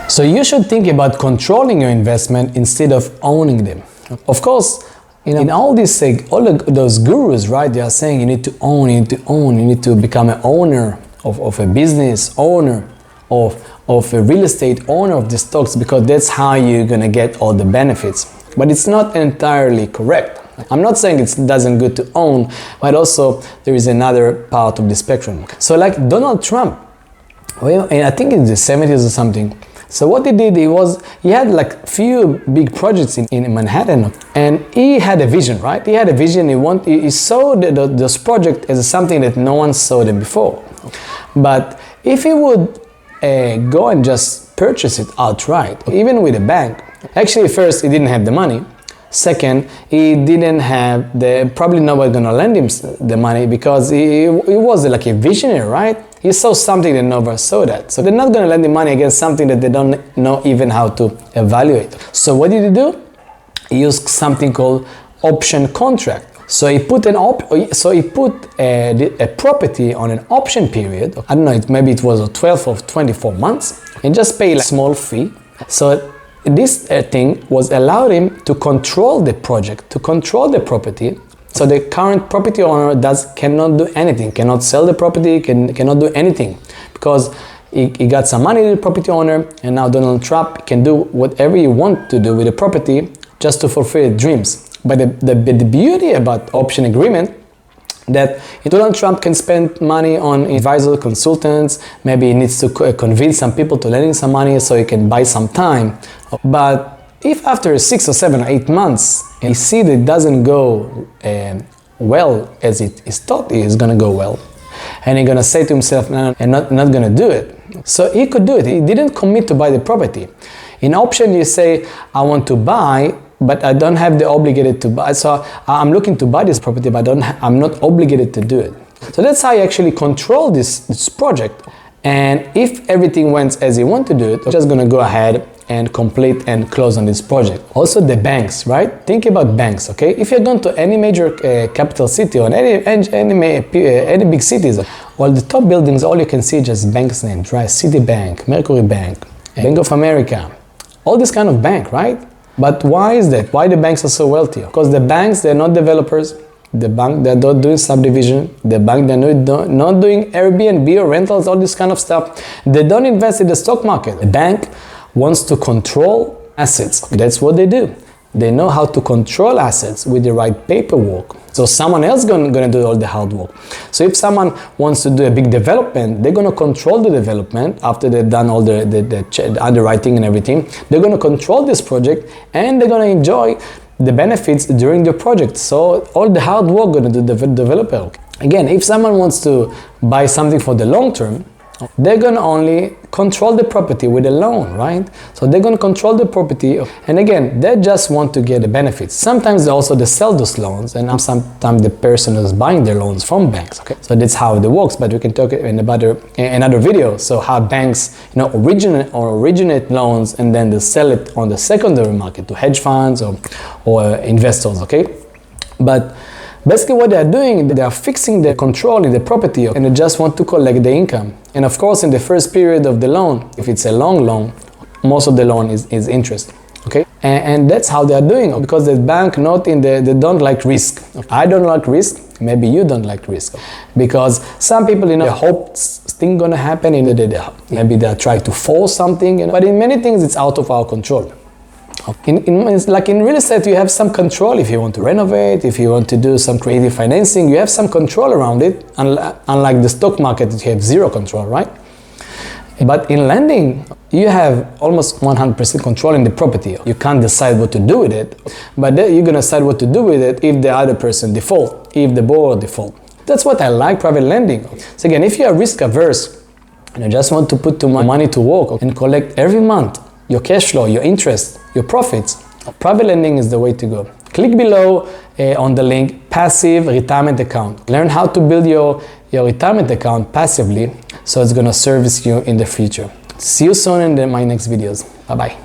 So you should think about controlling your investment instead of owning them. Of course, in all these, those gurus, right, they are saying you need to own, you need to become an owner of a business, owner of a real estate, owner of the stocks, because that's how you're gonna get all the benefits. But it's not entirely correct. I'm not saying it doesn't good to own, but also there is another part of the spectrum. So like Donald Trump, well, I think in the 70s or something. So what he did, he had like few big projects in Manhattan, and he had a vision, right? He had a vision. He saw this project as something that no one saw them before. But if he would go and just purchase it outright, even with a bank, actually first he didn't have the money. Second, he didn't have probably nobody gonna lend him the money, because he was like a visionary, right? He saw something that nobody saw that. So they're not gonna lend him money against something that they don't know even how to evaluate. So what did he do? He used something called option contract. So he put a property on an option period. I don't know, maybe it was 12 or 24 months, and just pay a small fee. So this thing was allowed him to control the project, to control the property. So the current property owner cannot do anything, cannot sell the property, cannot do anything, because he got some money to the property owner, and now Donald Trump can do whatever he wants to do with the property just to fulfill his dreams. But the beauty about option agreement, that Donald Trump can spend money on advisor consultants, maybe he needs to convince some people to lend him some money so he can buy some time. But if after 6 or 7 or 8 months, he see that it doesn't go well as it is thought it is going to go well, and he's going to say to himself, no, I'm not going to do it. So he could do it. He didn't commit to buy the property. In option, you say, I want to buy, but I don't have the obligated to buy. So I'm looking to buy this property, but I'm not obligated to do it. So that's how you actually control this project. And if everything went as you want to do it, you're just going to go ahead and complete and close on this project. Also the banks, right? Think about banks, okay? If you're going to any major capital city or any big cities, well, the top buildings, all you can see is just banks' names, right? Citibank, Mercury Bank, Bank of America, all this kind of bank, right? But why is that? Why the banks are so wealthy? Because the banks, they're not developers. The bank, they're not doing subdivision. The bank, they're not doing Airbnb or rentals, all this kind of stuff. They don't invest in the stock market. The bank wants to control assets. That's what they do. They know how to control assets with the right paperwork. So someone else is going to do all the hard work. So if someone wants to do a big development, they're going to control the development after they've done all the underwriting and everything. They're going to control this project, and they're going to enjoy the benefits during the project. So all the hard work going to do the developer. Again, if someone wants to buy something for the long term, they're going to only control the property with a loan, right? So they're going to control the property, and again, they just want to get the benefits. Sometimes they sell those loans, and sometimes the person is buying their loans from banks, okay? So that's how it works, but we can talk in another video. So how banks, originate loans, and then they sell it on the secondary market to hedge funds or investors, okay? But basically what they are doing, they are fixing the control in the property, and they just want to collect the income. And of course, in the first period of the loan, if it's a long loan, most of the loan is interest, okay? And that's how they are doing, because the bank they don't like risk. I don't like risk, maybe you don't like risk. Because some people, they hope things gonna happen, maybe they try to force something, but in many things, it's out of our control. Like in real estate, you have some control. If you want to renovate, if you want to do some creative financing, you have some control around it, unlike the stock market, you have zero control, right? But in lending, you have almost 100% control in the property. You can't decide what to do with it, but you're going to decide what to do with it if the other person default, if the borrower default. That's what I like private lending. So again, if you are risk averse and you just want to put money to work and collect every month your cash flow, your interest, your profits, private lending is the way to go. Click below on the link, passive retirement account. Learn how to build your retirement account passively, so it's going to service you in the future. See you soon in my next videos. Bye-bye.